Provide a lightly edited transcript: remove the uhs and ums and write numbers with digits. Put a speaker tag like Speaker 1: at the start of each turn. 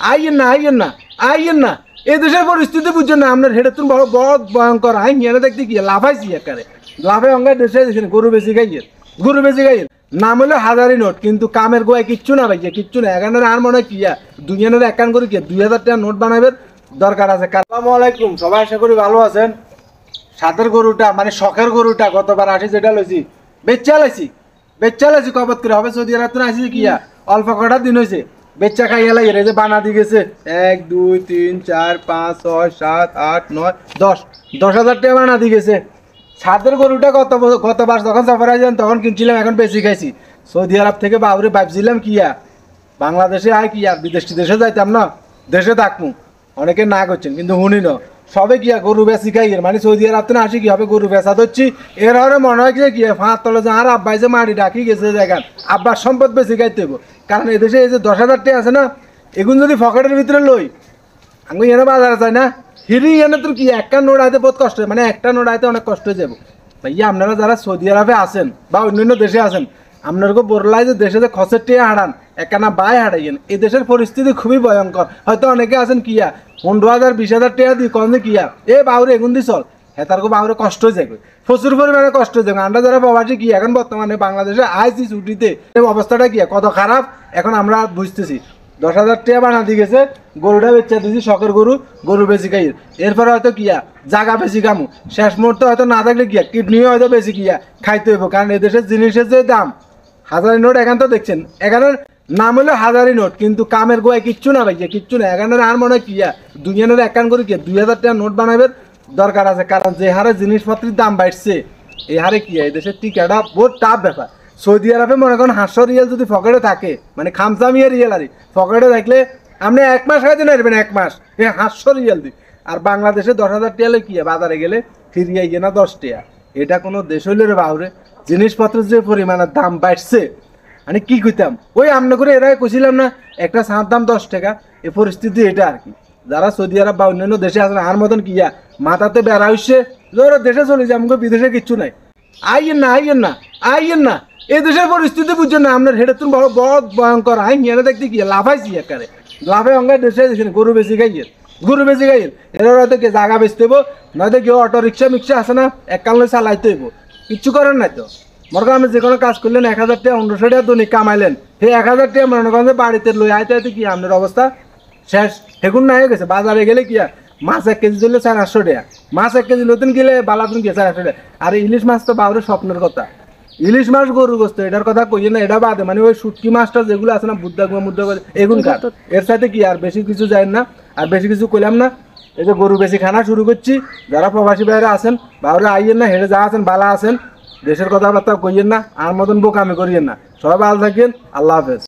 Speaker 1: আইয়েন না এই দেশের পরিস্থিতি বুঝছেন না আপনার হেডে তুমি বড় বড় ভয়ঙ্কর আই নিয়ে দেখতে কি লাফাইছি একারে লাফে অঙ্গায় দেশে দেখেন গরু বেশি গাইয়ের নাম হলো হাজারি নোট কিন্তু কামের গোয়ায় কিচ্ছু না ভাইয়া কিচ্ছু না এখানে আর মনে হয় কিয়া দুনিয়ানের একান করে কি 2000 টাকা নোট বানাবের দরকার আছে। আসসালামু আলাইকুম, সবাই আশা করি ভালো আছেন। সাতের গরুটা মানে শখের গরুটা গতবার আসি যেটা লইছি বেচ্চা লাইছি কবত করে হবে সৌদি আরব তো আসি কিয়া অল্প কটা দিন হয়েছে বেচ্চা খাইয়া লাগে রে যে বানা দি গেছে 1 2 3 4 5 6 7 8 9 10,000 টাকা বানা দি গেছে। সাতের গরুটা গতবার যখন সফরে যান তখন কিনছিলাম, এখন বেশি খাইছি। সৌদি আরব থেকে বাবুরে ভাবছিলাম কিয়া বাংলাদেশে আয় কি আর বিদেশ দেশে যাইতাম না, দেশে থাকবো। অনেকে না করছেন কিন্তু শুনি না সবে গিয়া গরু বেশি খাই মানে সৌদি আরব তো আসি কি হবে গরু বেচা ধরছি এর হরে মনে হয় যে গিয়ে ফাঁক তলে যে আর আব্বাই যে মাটি ডাকি গেছে জায়গায় আব্বার সম্পদ বেশি খাইতে হইব। কারণ এদেশে এই যে 10,000 টাকা আছে না এগুলো যদি পকেটের ভিতরে লই আমি এনে বাজারে যাই না হিরি এনে তোর কি একটা নোট আইতে বহুত কষ্ট হয়, মানে একটা নোট আইতে অনেক কষ্ট হয়ে যাবো। ভাইয়া আপনারা যারা সৌদি আরবে আছেন বা অন্যান্য দেশে আছেন আপনারকে বললাই যে দেশে যে খসের টিয়া হারান একখানা বাই হারাইয়েন। এই দেশের পরিস্থিতি খুবই ভয়ঙ্কর। হয়তো অনেকে আছেন কিয়া 15,000 20,000 টাকা দিই কম কিয়া এ বাউরে এগুন দি চল হ্যাঁ তার বাউরে কষ্ট হয়ে যাবে, প্রচুর পরিমাণে কষ্ট হয়ে যাবে। আমরা যারা প্রবাসী কি এখন বর্তমানে বাংলাদেশে আইসি ছুটিতে অবস্থাটা কি কত খারাপ এখন আমরা বুঝতেছি। 10,000 টাকা বানা দিয়ে গেছে গরুটা বেচা দিয়েছি শখের গরু বেশি খাই এরপরে হয়তো কিয়া জাগা বেশি কামু শেষ মুহূর্তে হয়তো না থাকলে কিয়া কিডনিও হয়তো বেশি কিয়া খাইতে হইব। কারণ এদেশের জিনিসের যে দাম হাজারি নোট এখান তো দেখছেন এখানের নাম হলো হাজারি নোট কিন্তু কামের গোয়ায় কিচ্ছু না ভাইয়া কিচ্ছু না। এখানের আর মনে হয় কিয়া দুনিয়ানের একান করে কি 2000 টাকা নোট বানাবের দরকার আছে। কারণ যে হারে জিনিসপত্রের দাম বাড়ছে এই হারে কিয়া এই দেশের টিকাটা বহুত টাফ ব্যাপার। সৌদি আরবে মনে করেন 500 রিয়াল যদি পকেটে থাকে মানে খামসামিয়া রিয়াল আর পকেটে থাকলে আপনি 1 মাস খাইতে নারবেন 1 মাস 500 রিয়াল দিই। আর বাংলাদেশে 10,000 টাকা কি বাজারে গেলে ফিরিয়ে গিয়ে না 10 টাকা। এটা কোনো দেশ হইলে রে বাউরে জিনিসপত্রের যে পরিমাণের দাম বাড়ছে মানে কি কইতাম ওই আমনে করে এরাই কইছিলাম না একটা সার দাম 10 টাকা। এই পরিস্থিতি এটা আর কি। যারা সৌদি আরব বা অন্যান্য দেশে আছেন আর মতন কিয়া মাথাতে বেড়া হইছে ওরা দেশে চলে যায় আমাকে বিদেশে কিচ্ছু নাই। আইয়েন না এই দেশের পরিস্থিতি বুঝছেন না আপনার হেডে তুমি বড় বড় ভয়ঙ্কর আই নিয়ে দেখতে কি লাফাইছি একারে লাফে অঙ্গায় দেশে দেখেন গরু বেশি গাইয়ের এরা হয়তো কি জায়গা বেচতে হইব নয়তো কেউ অটো রিক্সা মিক্সা আছে না এক কালে চালাইতে হইব কিচ্ছু করেন নাই তো। মনে করেন আপনি যে কোনো কাজ করলেন 1,000 টাকা 1500 টাকা দৈনিক কামাইলেন সেই 1,000 টাকা মনে করেন যে বাড়িতে লই আইতে কি আপনার অবস্থা শেষ হেগুন না হয়ে গেছে। বাজারে গেলে কি মাছ 1 কেজি দিলে 400 টাকা, মাছ 1 কেজি নতুন গেলে বালাতুন গিয়ে 400 টাকা। আর ইলিশ মাছ তো বাবুরে স্বপ্নের কথা, ইলিশ মাছ গরু গোস্ত এটার কথা কইয়ে না এটা বাদে মানে ওই শুটকি মাছটা যেগুলো আছে না মুদ্রা এগুন খা এর সাথে কি আর বেশি কিছু যায় না আর বেশি কিছু কইলাম না। এই যে গরু বেশি খানা শুরু করছি যারা প্রবাসী বাইরে আছেন বাবুরে আইয়েন না হেঁটে যা আছেন বালা আছেন দেশের কথাবার্তা কইয়েন না আর মতন বোকামি করিয়েন না। সবাই ভালো থাকেন, আল্লাহ হাফেজ।